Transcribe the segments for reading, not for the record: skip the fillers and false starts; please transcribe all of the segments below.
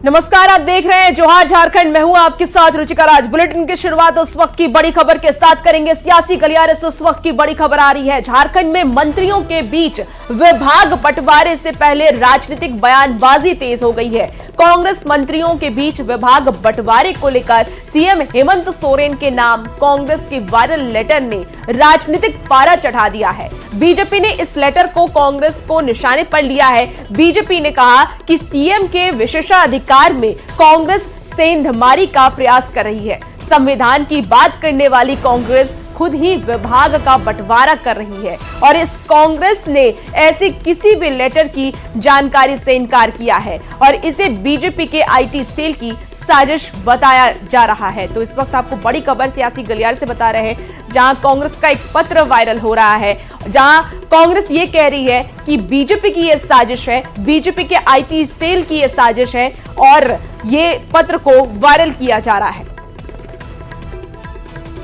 नमस्कार, आप देख रहे हैं जोहार झारखंड। मैं हूं आपके साथ रुचिका राज। बुलेटिन की शुरुआत उस वक्त की बड़ी खबर के साथ करेंगे। सियासी गलियारे से उस वक्त की बड़ी खबर आ रही है। झारखंड में मंत्रियों के बीच विभाग बंटवारे से पहले राजनीतिक बयानबाजी तेज हो गई है। कांग्रेस मंत्रियों के बीच विभाग बंटवारे को लेकर सीएम हेमंत सोरेन के नाम कांग्रेस के वायरल लेटर ने राजनीतिक पारा चढ़ा दिया है। बीजेपी ने इस लेटर को कांग्रेस को निशाने पर लिया है। बीजेपी ने कहा कि सीएम के विशेषाधिकार में कांग्रेस सेंधमारी का प्रयास कर रही है। संविधान की बात करने वाली कांग्रेस खुद ही विभाग का बंटवारा कर रही है और इस कांग्रेस ने ऐसे किसी भी लेटर की जानकारी से इनकार किया है और इसे बीजेपी के आईटी सेल की साजिश बताया जा रहा है। तो इस वक्त आपको बड़ी खबर सियासी गलियारे से बता रहे हैं, जहां कांग्रेस का एक पत्र वायरल हो रहा है, जहां कांग्रेस ये कह रही है कि बीजेपी की ये साजिश है, बीजेपी के आईटी सेल की ये साजिश है और ये पत्र को वायरल किया जा रहा है।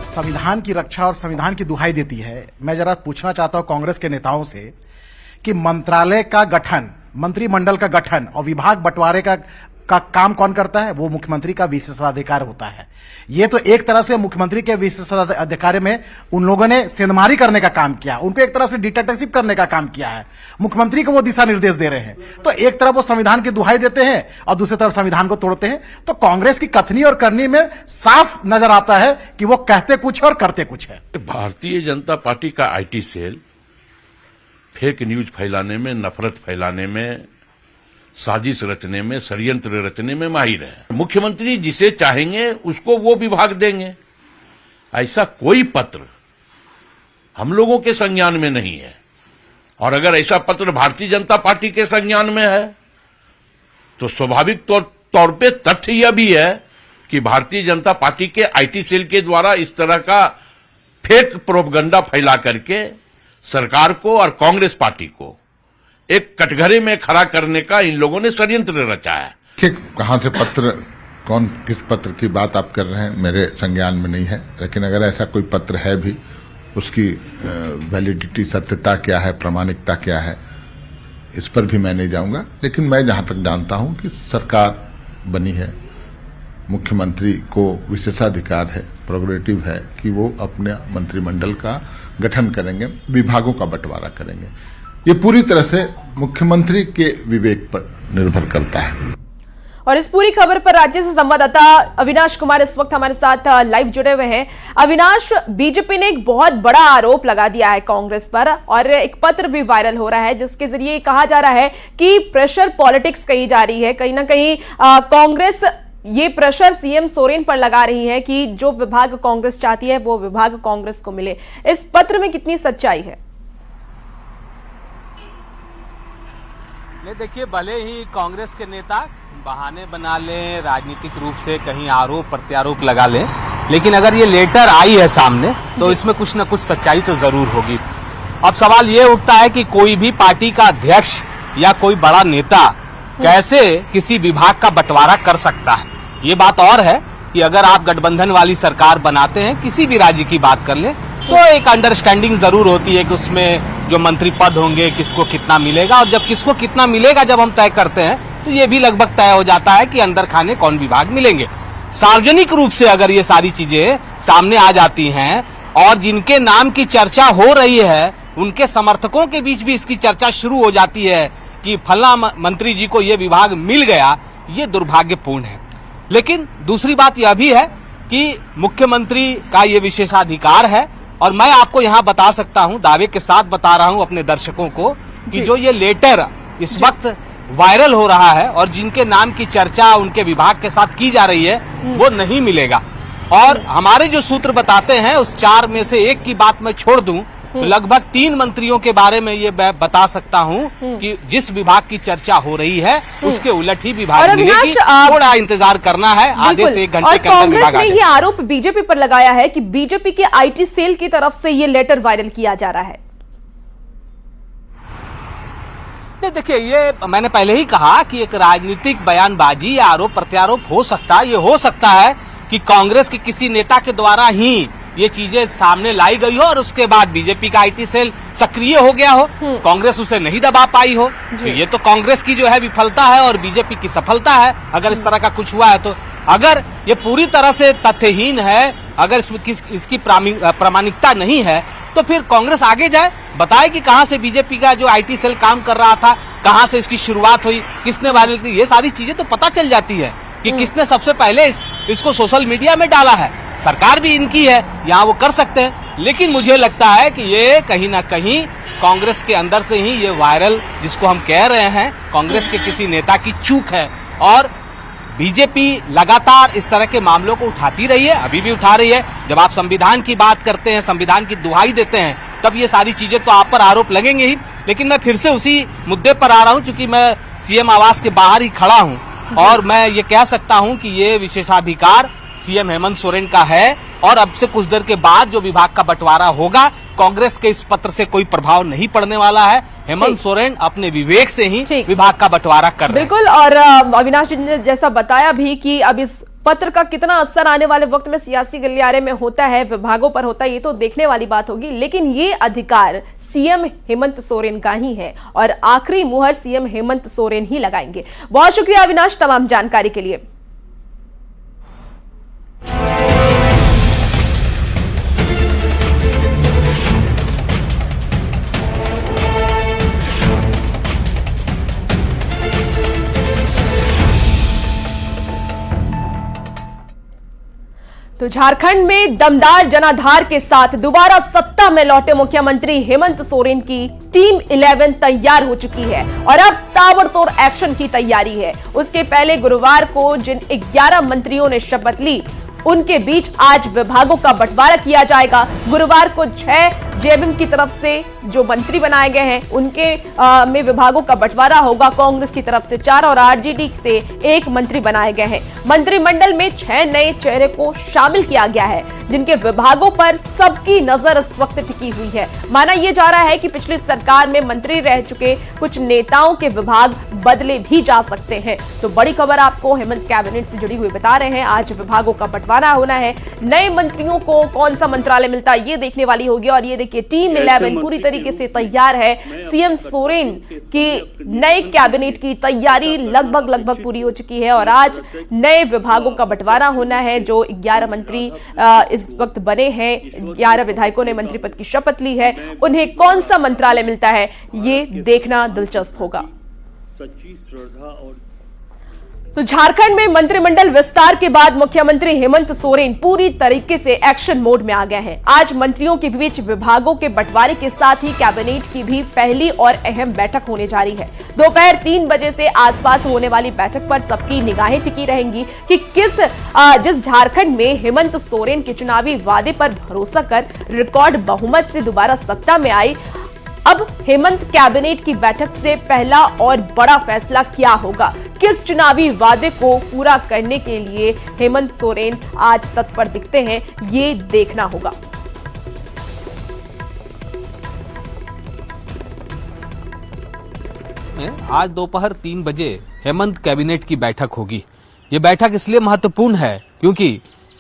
संविधान की रक्षा और संविधान की दुहाई देती है। मैं जरा पूछना चाहता हूं कांग्रेस के नेताओं से कि मंत्रालय का गठन, मंत्रिमंडल का गठन और विभाग बंटवारे का काम कौन करता है? वो मुख्यमंत्री का विशेषाधिकार होता है। ये तो एक तरह से मुख्यमंत्री के विशेषाधिकार में उन लोगों ने सेंधमारी करने का काम किया, उनको एक तरह से डिक्टेटरशिप करने का काम किया है। मुख्यमंत्री को वो दिशा निर्देश दे रहे हैं। तो एक तरफ वो संविधान की दुहाई देते हैं और दूसरी तरफ संविधान को तोड़ते हैं। तो कांग्रेस की कथनी और करनी में साफ नजर आता है कि वो कहते कुछ है और करते कुछ है। भारतीय जनता पार्टी का आईटी सेल फेक न्यूज फैलाने में, नफरत फैलाने में, साजिश रचने में, षड्यंत्र रचने में माहिर है। मुख्यमंत्री जिसे चाहेंगे उसको वो विभाग देंगे। ऐसा कोई पत्र हम लोगों के संज्ञान में नहीं है और अगर ऐसा पत्र भारतीय जनता पार्टी के संज्ञान में है तो स्वाभाविक तौर पे तथ्य यह भी है कि भारतीय जनता पार्टी के आईटी सेल के द्वारा इस तरह का फेक प्रोपगंडा फैला करके सरकार को और कांग्रेस पार्टी को एक कटघरे में खड़ा करने का इन लोगों ने षड्यंत्र रचा है। कि कहां से पत्र, कौन किस पत्र की बात आप कर रहे हैं मेरे संज्ञान में नहीं है, लेकिन अगर ऐसा कोई पत्र है भी, उसकी वैलिडिटी, सत्यता क्या है, प्रामाणिकता क्या है, इस पर भी मैं नहीं जाऊंगा। लेकिन मैं जहां तक जानता हूं कि सरकार बनी है, मुख्यमंत्री को विशेषाधिकार है, प्रोग्रेटिव है कि वो अपने मंत्रिमंडल का गठन करेंगे, विभागों का बंटवारा करेंगे। ये पूरी तरह से मुख्यमंत्री के विवेक पर निर्भर करता है। और इस पूरी खबर पर राज्य से संवाददाता अविनाश कुमार इस वक्त हमारे साथ लाइव जुड़े हुए हैं। अविनाश, बीजेपी ने एक बहुत बड़ा आरोप लगा दिया है कांग्रेस पर और एक पत्र भी वायरल हो रहा है जिसके जरिए कहा जा रहा है कि प्रेशर पॉलिटिक्स कही जा रही है। कहीं ना कहीं कांग्रेस ये प्रेशर सीएम सोरेन पर लगा रही है कि जो विभाग कांग्रेस चाहती है वो विभाग कांग्रेस को मिले। इस पत्र में कितनी सच्चाई है? देखिए, भले ही कांग्रेस के नेता बहाने बना लें, राजनीतिक रूप से कहीं आरोप प्रत्यारोप लगा लें, लेकिन अगर ये लेटर आई है सामने तो इसमें कुछ न कुछ सच्चाई तो जरूर होगी। अब सवाल ये उठता है कि कोई भी पार्टी का अध्यक्ष या कोई बड़ा नेता कैसे किसी विभाग का बंटवारा कर सकता है। ये बात और है कि अगर आप गठबंधन वाली सरकार बनाते हैं, किसी भी राज्य की बात कर लें, तो एक अंडरस्टैंडिंग जरूर होती है कि उसमें जो मंत्री पद होंगे किसको कितना मिलेगा, और जब किसको कितना मिलेगा जब हम तय करते हैं तो ये भी लगभग तय हो जाता है कि अंदर खाने कौन विभाग मिलेंगे। सार्वजनिक रूप से अगर ये सारी चीजें सामने आ जाती हैं और जिनके नाम की चर्चा हो रही है उनके समर्थकों के बीच भी इसकी चर्चा शुरू हो जाती है कि फला मंत्री जी को ये विभाग मिल गया, ये दुर्भाग्यपूर्ण है। लेकिन दूसरी बात यह भी है कि मुख्यमंत्री का ये विशेषाधिकार है और मैं आपको यहां बता सकता हूं, दावे के साथ बता रहा हूं अपने दर्शकों को कि जो ये लेटर इस वक्त वायरल हो रहा है और जिनके नाम की चर्चा उनके विभाग के साथ की जा रही है वो नहीं मिलेगा। और हमारे जो सूत्र बताते हैं उस 4 में से एक की बात मैं छोड़ दूं तो लगभग 3 मंत्रियों के बारे में ये मैं बता सकता हूं कि जिस विभाग की चर्चा हो रही है उसके उलट ही विभाग मिलेगी। थोड़ा इंतजार करना है, आधे से 1 घंटे के अंदर विभाग आ जाएगा। ये आरोप बीजेपी पर लगाया है कि बीजेपी के आईटी सेल की तरफ से ये लेटर वायरल किया जा रहा है। देखिए, ये मैंने पहले ही कहा कि एक राजनीतिक बयानबाजी या आरोप प्रत्यारोप हो सकता है। ये हो सकता है कि कांग्रेस के किसी नेता के द्वारा ही ये चीजें सामने लाई गई हो और उसके बाद बीजेपी का आईटी सेल सक्रिय हो गया हो, कांग्रेस उसे नहीं दबा पाई हो, तो ये तो कांग्रेस की जो है विफलता है और बीजेपी की सफलता है अगर इस तरह का कुछ हुआ है तो। अगर ये पूरी तरह से तथ्यहीन है, अगर इसमें इसकी प्रामाणिकता नहीं है, तो फिर कांग्रेस आगे जाए, बताए कि कहां से बीजेपी का जो आईटी सेल काम कर रहा था, कहां से इसकी शुरुआत हुई, किसने वायरल की, ये सारी चीजें तो पता चल जाती है कि किसने सबसे पहले इसको सोशल मीडिया में डाला है। सरकार भी इनकी है, यहाँ वो कर सकते हैं, लेकिन मुझे लगता है कि ये कहीं ना कहीं कांग्रेस के अंदर से ही ये वायरल जिसको हम कह रहे हैं कांग्रेस के किसी नेता की चूक है। और बीजेपी लगातार इस तरह के मामलों को उठाती रही है, अभी भी उठा रही है। जब आप संविधान की बात करते हैं, संविधान की दुहाई देते हैं, तब ये सारी चीजें तो आप पर आरोप लगेंगे ही। लेकिन मैं फिर से उसी मुद्दे पर आ रहा हूं, क्योंकि मैं सीएम आवास के बाहर ही खड़ा हूं और मैं ये कह सकता हूं कि ये विशेषाधिकार सीएम हेमंत सोरेन का है और अब से कुछ देर के बाद जो विभाग का बंटवारा होगा, कांग्रेस के इस पत्र से कोई प्रभाव नहीं पड़ने वाला है। हेमंत सोरेन अपने विवेक से ही विभाग का बंटवारा कर रहे हैं। बिल्कुल। और अविनाश जी ने जैसा बताया भी कि अब इस पत्र का कितना असर आने वाले वक्त में सियासी गलियारे में होता है, विभागों पर होता है, ये तो देखने वाली बात होगी। लेकिन ये अधिकार सीएम हेमंत सोरेन का ही है और आखिरी मुहर सीएम हेमंत सोरेन ही लगाएंगे। बहुत शुक्रिया अविनाश तमाम जानकारी के लिए। तो झारखंड में दमदार जनाधार के साथ दोबारा सत्ता में लौटे मुख्यमंत्री हेमंत सोरेन की टीम 11 तैयार हो चुकी है और अब ताबड़तोड़ एक्शन की तैयारी है। उसके पहले गुरुवार को जिन 11 मंत्रियों ने शपथ ली, उनके बीच आज विभागों का बंटवारा किया जाएगा। गुरुवार को 6 जेएमएम की तरफ से जो मंत्री बनाए गए हैं उनके में विभागों का बंटवारा होगा। कांग्रेस की तरफ से 4 और आरजेडी से 1 मंत्री बनाए गए हैं। मंत्रिमंडल में 6 नए चेहरे को शामिल किया गया है, जिनके विभागों पर सबकी नजर इस वक्त टिकी हुई है। माना यह जा रहा है कि पिछली सरकार में मंत्री रह चुके कुछ नेताओं के विभाग बदले भी जा सकते हैं। तो बड़ी खबर आपको हेमंत कैबिनेट से जुड़ी हुई बता रहे हैं। आज विभागों का बंटवारा होना है। नए मंत्रियों को कौन सा मंत्रालय मिलता है ये देखने वाली होगी। और ये देखिए टीम 11 पूरी तरीके से तैयार है। सीएम सोरेन की नए कैबिनेट की तैयारी लगभग पूरी हो चुकी है और आज नए विभागों का बंटवारा होना है। जो 11 मंत्री इस वक्त बने हैं, 11 विधायकों ने मंत्री पद की शपथ ली है, उन्हें कौन सा मंत्रालय मिलता है ये देखना दिलचस्प होगा। तो झारखंड में मंत्रिमंडल विस्तार के बाद मुख्यमंत्री हेमंत सोरेन पूरी तरीके से एक्शन मोड में आ गए हैं। आज मंत्रियों के बीच विभागों के बंटवारे के साथ ही कैबिनेट की भी पहली और अहम बैठक होने जा रही है। दोपहर 3 बजे से आसपास होने वाली बैठक पर सबकी निगाहें टिकी रहेंगी कि जिस झारखंड में हेमंत सोरेन के चुनावी वादे पर भरोसा कर रिकॉर्ड बहुमत से दोबारा सत्ता में आई, अब हेमंत कैबिनेट की बैठक से पहला और बड़ा फैसला क्या होगा, किस चुनावी वादे को पूरा करने के लिए हेमंत सोरेन आज तत्पर दिखते हैं, ये देखना होगा। आज दोपहर 3 बजे हेमंत कैबिनेट की बैठक होगी। ये बैठक इसलिए महत्वपूर्ण है क्योंकि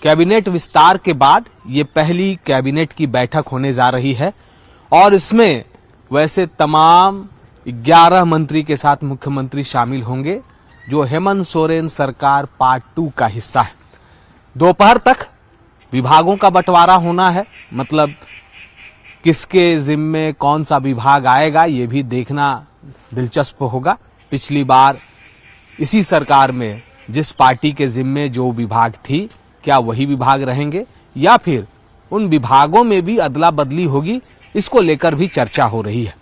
कैबिनेट विस्तार के बाद ये पहली कैबिनेट की बैठक होने जा रही है और इसमें वैसे तमाम 11 मंत्री के साथ मुख्यमंत्री शामिल होंगे जो हेमंत सोरेन सरकार पार्ट 2 का हिस्सा है। दोपहर तक विभागों का बंटवारा होना है, मतलब किसके जिम्मे कौन सा विभाग आएगा ये भी देखना दिलचस्प होगा। पिछली बार इसी सरकार में जिस पार्टी के जिम्मे जो विभाग थी, क्या वही विभाग रहेंगे या फिर उन विभागों में भी अदला बदली होगी, इसको लेकर भी चर्चा हो रही है।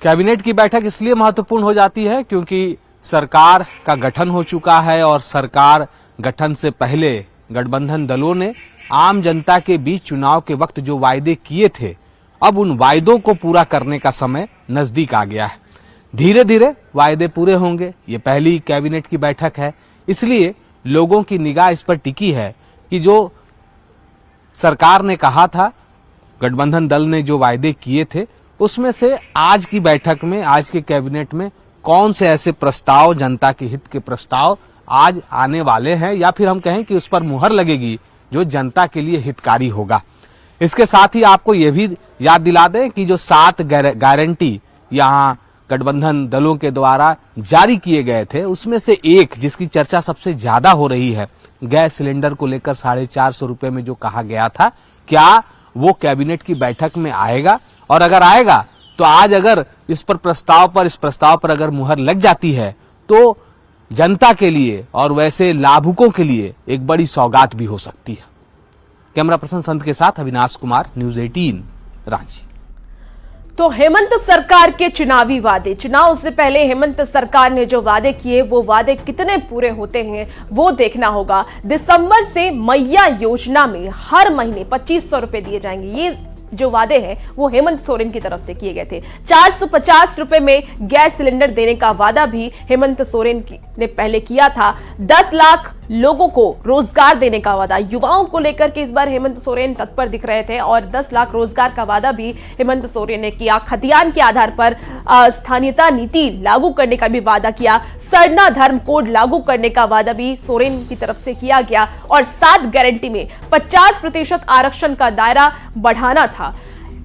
कैबिनेट की बैठक इसलिए महत्वपूर्ण हो जाती है क्योंकि सरकार का गठन हो चुका है और सरकार गठन से पहले गठबंधन दलों ने आम जनता के बीच चुनाव के वक्त जो वायदे किए थे, अब उन वायदों को पूरा करने का समय नजदीक आ गया है। धीरे धीरे वायदे पूरे होंगे। ये पहली कैबिनेट की बैठक है, इसलिए लोगों की निगाह इस पर टिकी है कि जो सरकार ने कहा था, गठबंधन दल ने जो वायदे किए थे, उसमें से आज की बैठक में, आज के कैबिनेट में कौन से ऐसे प्रस्ताव, जनता के हित के प्रस्ताव आज आने वाले हैं या फिर हम कहें कि उस पर मुहर लगेगी जो जनता के लिए हितकारी होगा। इसके साथ ही आपको यह भी याद दिला दें कि जो 7 गारंटी यहां गठबंधन दलों के द्वारा जारी किए गए थे, उसमें से एक जिसकी चर्चा सबसे ज्यादा हो रही है, गैस सिलेंडर को लेकर 450 रुपए में जो कहा गया था, क्या वो कैबिनेट की बैठक में आएगा? और अगर आएगा तो आज अगर इस प्रस्ताव पर अगर मुहर लग जाती है तो जनता के लिए और वैसे लाभुकों के लिए एक बड़ी सौगात भी हो सकती है। कैमरा पर्सन संत के साथ अविनाश कुमार, न्यूज़ 18 रांची। तो हेमंत सरकार के चुनावी वादे, चुनाव से पहले हेमंत सरकार ने जो वादे किए वो वादे कितने पूरे होते हैं वो देखना होगा। दिसंबर से मैया योजना में हर महीने 2500 रुपए दिए जाएंगे, ये जो वादे हैं वो हेमंत सोरेन की तरफ से किए गए थे। 450 रुपए में गैस सिलेंडर देने का वादा भी हेमंत सोरेन ने पहले किया था। 10 लाख लोगों को रोजगार देने का वादा, युवाओं को लेकर के इस बार हेमंत सोरेन तत्पर दिख रहे थे और 10 लाख रोजगार का वादा भी हेमंत सोरेन ने किया। खतियान के आधार पर स्थानीयता नीति लागू करने का भी वादा किया। सरना धर्म कोड लागू करने का वादा भी सोरेन की तरफ से किया गया और 7 गारंटी में 50% आरक्षण का दायरा बढ़ाना था,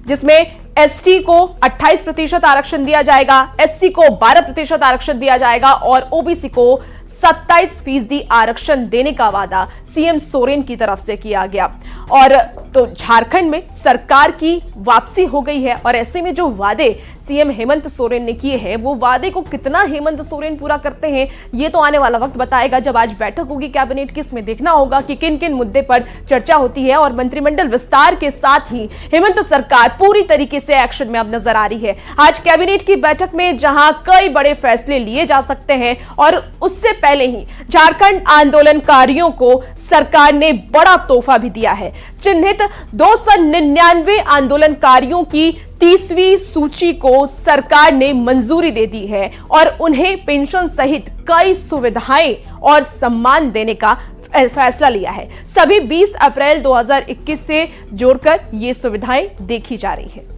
जिसमें एसटी को 28% आरक्षण दिया जाएगा, एससी को 12% आरक्षण दिया जाएगा और ओबीसी को 27% आरक्षण देने का वादा सीएम सोरेन की तरफ से किया गया। और तो झारखंड में सरकार की वापसी हो गई है और ऐसे में जो वादे सीएम हेमंत सोरेन ने किए हैं वो वादे को कितना हेमंत सोरेन पूरा करते हैं ये तो आने वाला वक्त बताएगा। जब आज बैठक होगी कैबिनेट की, इसमें देखना होगा कि किन किन मुद्दे पर चर्चा होती है और मंत्रिमंडल विस्तार के साथ ही हेमंत सरकार पूरी तरीके से एक्शन में अब नजर आ रही है। आज कैबिनेट की बैठक में जहां कई बड़े फैसले लिए जा सकते हैं और उससे पहले ही झारखंड आंदोलनकारियों को सरकार ने बड़ा तोहफा भी दिया है। चिन्हित 299 आंदोलनकारियों की 30वीं सूची को सरकार ने मंजूरी दे दी है और उन्हें पेंशन सहित कई सुविधाएं और सम्मान देने का फैसला लिया है। सभी 20 अप्रैल 2021 से जोड़कर ये सुविधाएं देखी जा रही है।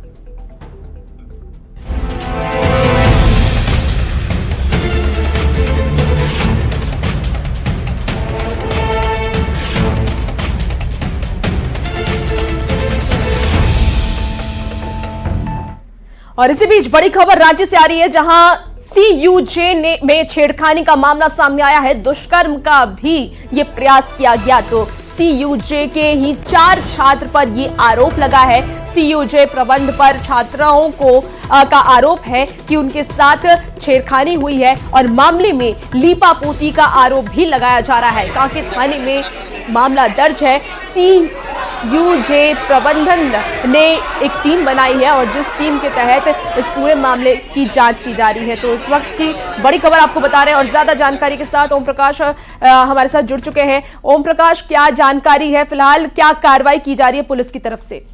और इसी बीच बड़ी खबर राज्य से आ रही है, जहां सीयूजे में छेड़खानी का मामला सामने आया है। दुष्कर्म का भी ये प्रयास किया गया तो सीयूजे के ही 4 छात्र पर ये आरोप लगा है। सीयूजे प्रबंध पर छात्राओं का आरोप है कि उनके साथ छेड़खानी हुई है और मामले में लीपापोती का आरोप भी लगाया जा रहा है। कांके थाने में मामला दर्ज है। सीयूजे प्रबंधन ने एक टीम बनाई है और जिस टीम के तहत इस पूरे मामले की जांच की जा रही है। तो इस वक्त की बड़ी खबर आपको बता रहे हैं और ज्यादा जानकारी के साथ ओम प्रकाश हमारे साथ जुड़ चुके हैं। ओम प्रकाश, क्या जानकारी है, फिलहाल क्या कार्रवाई की जा रही है पुलिस की तरफ से?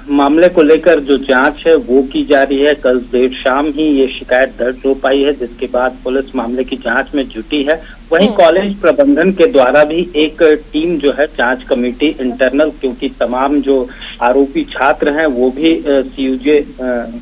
मामले को लेकर जो जांच है वो की जा रही है। कल देर शाम ही ये शिकायत दर्ज हो पाई है, जिसके बाद पुलिस मामले की जांच में जुटी है। वहीं कॉलेज प्रबंधन के द्वारा भी एक टीम जो है जांच कमेटी इंटरनल, क्योंकि तमाम जो आरोपी छात्र हैं वो भी सीयूजे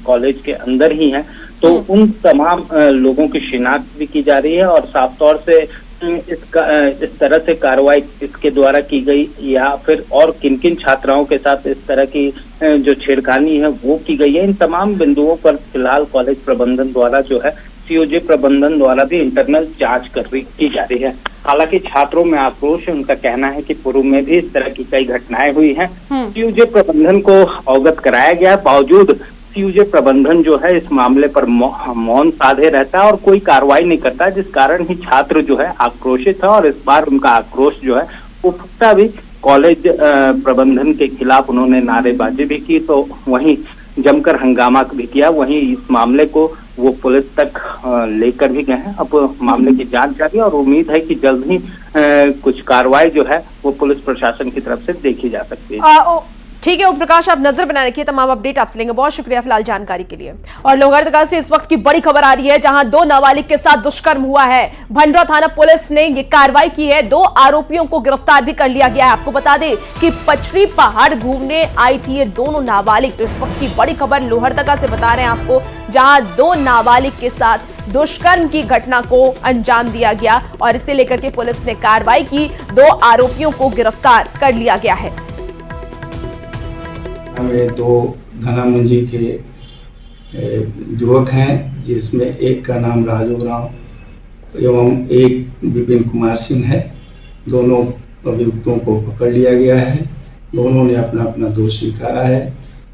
कॉलेज के अंदर ही हैं, तो उन तमाम लोगों की शिनाख्त भी की जा रही है और साफ तौर से इस तरह से कार्रवाई इसके द्वारा की गई या फिर और किन किन छात्राओं के साथ इस तरह की जो छेड़खानी है वो की गई है, इन तमाम बिंदुओं पर फिलहाल कॉलेज प्रबंधन द्वारा जो है सीयूजे प्रबंधन द्वारा भी इंटरनल जांच की जा रही है। हालांकि छात्रों में आक्रोश है, उनका कहना है कि पूर्व में भी इस तरह की कई घटनाएं हुई हैं। सीयूजे प्रबंधन को अवगत कराया गया, बावजूद सीयूजे प्रबंधन जो है इस मामले पर मौन साधे रहता है और कोई कार्रवाई नहीं करता, जिस कारण ही छात्र जो है आक्रोशित है और इस बार उनका आक्रोश जो है उठता भी कॉलेज प्रबंधन के खिलाफ उन्होंने नारेबाजी भी की, तो वहीं जमकर हंगामा भी किया। वहीं इस मामले को वो पुलिस तक लेकर भी गए हैं। अब मामले की जांच जारी है और उम्मीद है कि जल्द ही कुछ कार्रवाई जो है वो पुलिस प्रशासन की तरफ से देखी जा सकती है। ठीक है ओम प्रकाश, आप नजर बनाए रखिए, तमाम अपडेट आपसे लेंगे। बहुत शुक्रिया फिलहाल जानकारी के लिए। और लोहरदगा से इस वक्त की बड़ी खबर आ रही है, जहां 2 नाबालिग के साथ दुष्कर्म हुआ है। भंडरा थाना पुलिस ने ये कार्रवाई की है, 2 आरोपियों को गिरफ्तार भी कर लिया गया है। आपको बता दें कि पचड़ी पहाड़ घूमने आई थी ये दोनों नाबालिग। तो इस वक्त की बड़ी खबर लोहरदगा से बता रहे हैं आपको, जहां 2 नाबालिग के साथ दुष्कर्म की घटना को अंजाम दिया गया और इसे लेकर के पुलिस ने कार्रवाई की, 2 आरोपियों को गिरफ्तार कर लिया गया है। हमें 2 घना मुंजी के युवक हैं, जिसमें एक का नाम राजू राव एवं एक विपिन कुमार सिंह है। दोनों अभियुक्तों को पकड़ लिया गया है। दोनों ने अपना अपना दोष स्वीकारा है।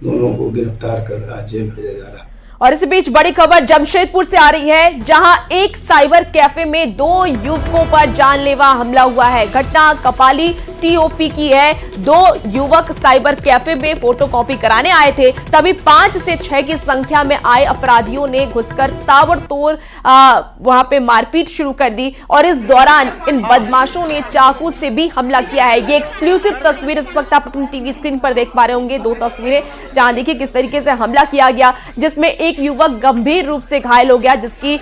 दोनों को गिरफ्तार कर आज जेल भेजा जा रहा है। और इसी बीच बड़ी खबर जमशेदपुर से आ रही है, जहां एक साइबर कैफे में 2 युवकों पर जानलेवा हमला हुआ है। घटना कपाली टीओपी की है। 2 युवक साइबर कैफे में फोटोकॉपी कराने आए थे, तभी 5 से 6 की संख्या में आए अपराधियों ने घुसकर ताबड़तोड़ वहां पे मारपीट शुरू कर दी और इस दौरान इन बदमाशों ने चाकू से भी हमला किया है। ये एक्सक्लूसिव तस्वीर इस वक्त आप अपनी टीवी स्क्रीन पर देख पा रहे होंगे, 2 तस्वीरें, जहां देखिए किस तरीके से हमला किया गया, जिसमें एक युवक गंभीर रूप से घायल हो गया, जिसकी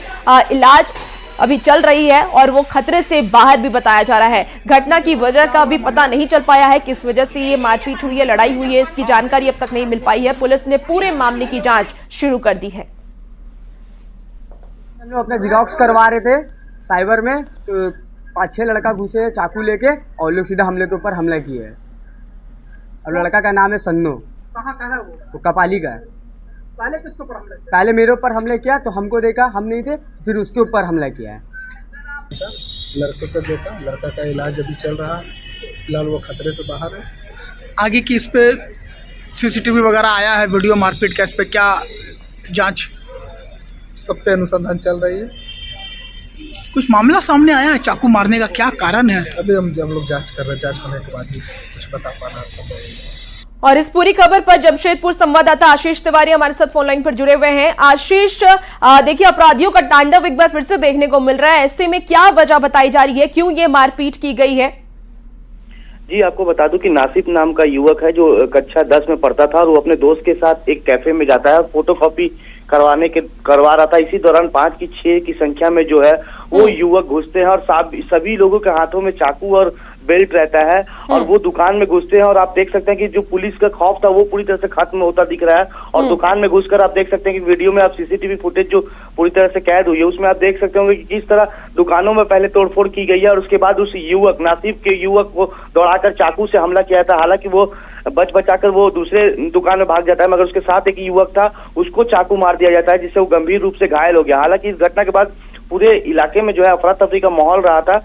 इलाज अभी चल रही है और वो खतरे से बाहर भी बताया जा रहा है। घटना की वजह का भी पता नहीं चल पाया है, किस वजह से ये मारपीट हुई है, लड़ाई हुई है, इसकी जानकारी अब तक नहीं मिल पाई है। पुलिस ने पूरे मामले की जांच शुरू कर दी है। हम लोग अपने जिरॉक्स करवा रहे थे साइबर में, तो 5-6 लड़का घुसे चाकू लेके और लोग सीधा हमले के ऊपर हमला किए है। और लड़का का नाम है सन्नो। कहाँ का है वो कपाली का है। पहले किसके ऊपर हमला किया? पहले मेरे ऊपर हमला किया तो हमको देखा, हम नहीं थे, फिर उसके ऊपर हमला किया है। लड़के को देखा, लड़का का इलाज अभी चल रहा है, फिलहाल वो खतरे से बाहर है। आगे की इस पे सीसीटीवी वगैरह आया है, वीडियो मारपीट का, इस पे क्या जांच सब पे अनुसंधान चल रही है। कुछ मामला सामने आया है चाकू मारने का, क्या कारण है? अभी हम जब लोग जांच कर रहे हैं, जांच होने के बाद ही कुछ बता पाना संभव नहीं। और इस पूरी खबर पर जमशेदपुर संवाददाता आशीष तिवारी हमारे साथ फोन लाइन पर जुड़े हुए हैं। आशीष, देखिए अपराधियों का तांडव एक बार फिर से देखने को मिल रहा है, ऐसे में क्या वजह बताई जा रही है, क्यों ये मारपीट की गई है? जी आपको बता दूं कि नासिफ नाम का युवक है जो कक्षा 10 में पढ़ता था और वो अपने दोस्त के साथ एक कैफे में जाता है, फोटोकॉपी करवा रहा था। इसी दौरान 5 की 6 की संख्या में जो है वो युवक घुसते हैं और सभी लोगों के हाथों में चाकू और बेल्ट रहता है और वो दुकान में घुसते हैं और आप देख सकते हैं कि जो पुलिस का खौफ था वो पूरी तरह से खत्म होता दिख रहा है। और दुकान में घुसकर आप देख सकते हैं कि वीडियो में आप सीसीटीवी फुटेज जो पूरी तरह से कैद हुई है उसमें आप देख सकते होंगे कि किस तरह दुकानों में पहले तोड़फोड़ की गई है और उसके बाद उस युवक नासिफ के युवक को दौड़ाकर चाकू से हमला किया था। हालांकि वो बचाकर वो दूसरे दुकान में भाग जाता है, मगर उसके साथ एक युवक था, उसको चाकू मार दिया जाता है जिससे वो गंभीर रूप से घायल हो गया। हालांकि इस घटना के बाद पूरे इलाके में जो है अफरा तफरी का माहौल रहा था।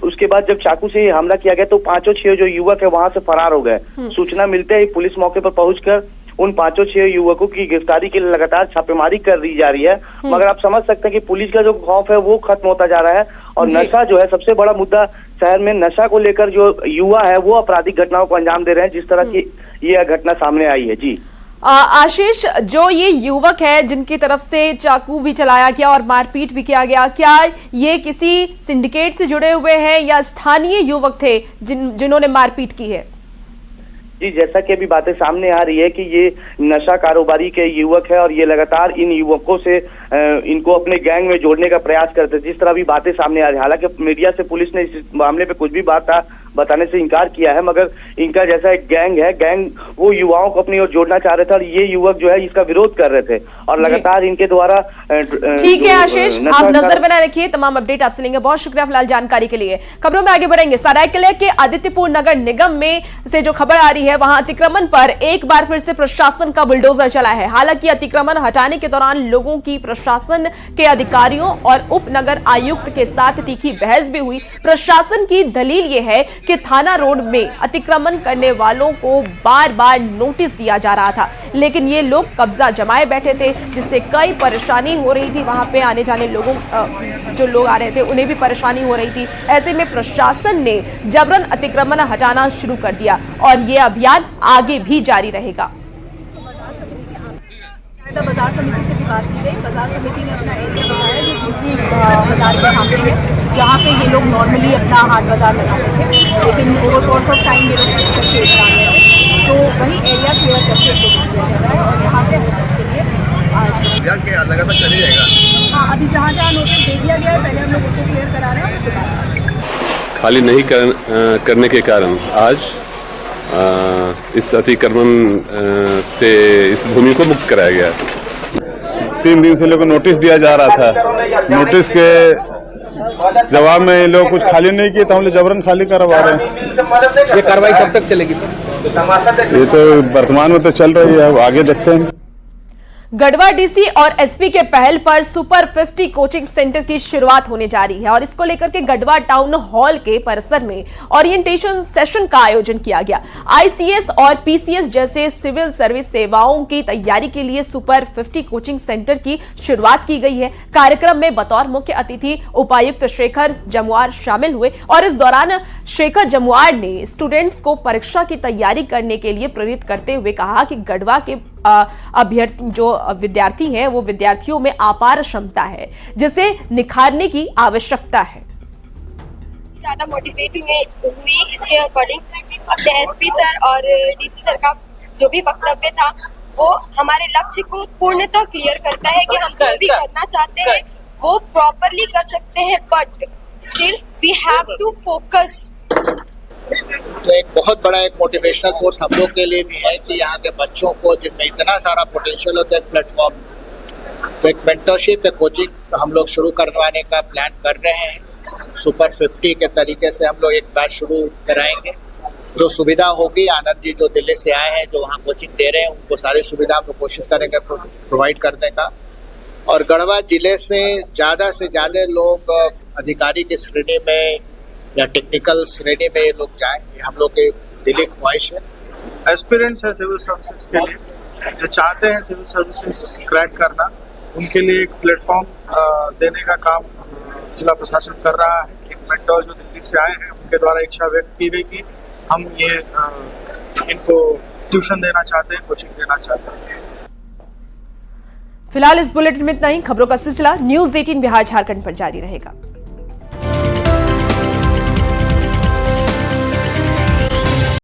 उसके बाद जब चाकू से हमला किया गया तो 5-6 जो युवक है वहां से फरार हो गए। सूचना मिलते ही पुलिस मौके पर पहुंचकर उन 5-6 युवकों की गिरफ्तारी के लिए लगातार छापेमारी कर दी जा रही है। मगर आप समझ सकते हैं कि पुलिस का जो खौफ है वो खत्म होता जा रहा है और नशा जो है सबसे बड़ा मुद्दा शहर में, नशा को लेकर जो युवा है वो आपराधिक घटनाओं को अंजाम दे रहे हैं, जिस तरह की ये घटना सामने आई है। जी आशीष, जो ये युवक है जिनकी तरफ से चाकू भी चलाया गया और मारपीट भी किया गया, क्या ये किसी सिंडिकेट से जुड़े हुए हैं या स्थानीय युवक थे जिन्होंने मारपीट की है? जी जैसा कि अभी बातें सामने आ रही है कि ये नशा कारोबारी के युवक है और ये लगातार इन युवकों से इनको अपने गैंग में जोड़ने का प्रयास करते, जिस तरह भी बातें सामने आ रही है। हालांकि मीडिया से पुलिस ने इस मामले पे कुछ भी बात बताने से इनकार किया है, मगर इनका जैसा एक गैंग है, गैंग वो युवाओं को अपनी ओर जोड़ना चाह रहे थे और ये युवक जो है इसका विरोध कर रहे थे और लगातार इनके द्वारा। ठीक है आशीष, आप नजर बनाए रखिए, तमाम अपडेट आपसे लेंगे। बहुत शुक्रिया फिलहाल जानकारी के लिए। खबरों में आगे बढ़ेंगे। सरायकेला के आदित्यपुर नगर निगम में से जो खबर आ रही है, वहां अतिक्रमण पर एक बार फिर से प्रशासन का बुलडोजर चला है। हालांकि अतिक्रमण हटाने के दौरान लोगों की प्रशासन के अधिकारियों और उप नगर आयुक्त के साथ तीखी बहस भी हुई। प्रशासन की दलील यह है कि थाना रोड में अतिक्रमण करने वालों को बार बार नोटिस दिया जा रहा था, लेकिन ये लोग कब्जा जमाए बैठे थे, जिससे कई परेशानी हो रही थी। वहां पे आने जाने लोगों जो लोग आ रहे थे उन्हें भी परेशानी हो रही थी। ऐसे में प्रशासन ने जबरन अतिक्रमण हटाना शुरू कर दिया और ये अभियान आगे भी जारी रहेगा। बाजार समिति से भी बात की गई। बाजार समिति ने अपना एरिया बताया जो दूसरी बाजार के सामने है, यहाँ पे ये लोग नॉर्मली अपना हाट बाजार लगाते थे, लेकिन ओवर कोर्स ऑफ टाइम ये लोग तो वही एरिया क्लियर करके कोशिश किया जा रहा है और यहाँ से हटाने के लिए लगातार चली जाएगा। हाँ, अभी जहाँ जहाँ नोटिस दे दिया गया है पहले हम लोग उसको क्लियर करा रहे हैं उसके बाद खाली नहीं करने के कारण आज इस अतिक्रमण से इस भूमि को मुक्त कराया गया। 3 दिन से लोगों को नोटिस दिया जा रहा था, नोटिस के जवाब में ये लोग कुछ खाली नहीं किए तो हम लोग जबरन खाली करवा रहे हैं। ये कार्रवाई कब तक चलेगी सर? ये तो वर्तमान में तो चल रही है, अब आगे देखते हैं। गढ़वा डीसी और एसपी के पहल पर सुपर 50 कोचिंग सेंटर की शुरुआत होने जा रही है और इसको लेकर के गढ़वा टाउन हॉल के परिसर में ओरिएंटेशन सेशन का आयोजन किया गया। आईसीएस और पीसीएस जैसे सिविल सर्विस सेवाओं की तैयारी के लिए सुपर 50 कोचिंग सेंटर की शुरुआत की गई है। कार्यक्रम में बतौर मुख्य अतिथि उपायुक्त शेखर जमुआर शामिल हुए और इस दौरान शेखर जमुआर ने स्टूडेंट्स को परीक्षा की तैयारी करने के लिए प्रेरित करते हुए कहा कि गढ़वा के अभ्यर्थी जो विद्यार्थी हैं वो विद्यार्थियों में अपार क्षमता है जिसे निखारने की आवश्यकता है। ज्यादा मोटिवेट हुई इसके अकॉर्डिंग अपने एसपी सर और डीसी सर का जो भी वक्तव्य था वो हमारे लक्ष्य को पूर्णतः क्लियर करता है कि हम जो भी करना चाहते हैं वो प्रॉपरली कर सकते हैं, but still we have to focus. तो एक बहुत बड़ा एक मोटिवेशनल फोर्स हम लोग के लिए भी है कि यहाँ के बच्चों को जिसमें इतना सारा पोटेंशियल होता है प्लेटफॉर्म, तो एक मेंटरशिप एक कोचिंग हम लोग शुरू करवाने का प्लान कर रहे हैं। सुपर 50 के तरीके से हम लोग एक बैच शुरू कराएंगे। जो सुविधा होगी, आनंद जी जो दिल्ली से आए हैं जो वहाँ कोचिंग दे रहे हैं उनको सारी सुविधा हम लोग कोशिश करेंगे प्रोवाइड करने का। और गढ़वा जिले से ज़्यादा लोग अधिकारी की श्रेणी में या टेक्निकल श्रेणी में ये लोग जाएं, ये हम लोग की दिली ख्वाहिश है। एस्पिरेंट्स है सिविल सर्विसेज के लिए, जो चाहते हैं सिविल सर्विसेज क्रैक करना, उनके लिए एक प्लेटफॉर्म देने का काम जिला प्रशासन कर रहा है। एक मेंटर जो दिल्ली से आए हैं उनके द्वारा इच्छा व्यक्त की गई कि हम ये इनको ट्यूशन देना चाहते हैं, कोचिंग देना चाहते हैं। फिलहाल इस बुलेटिन में इतना ही। खबरों का सिलसिला न्यूज़ 18 बिहार झारखंड पर जारी रहेगा।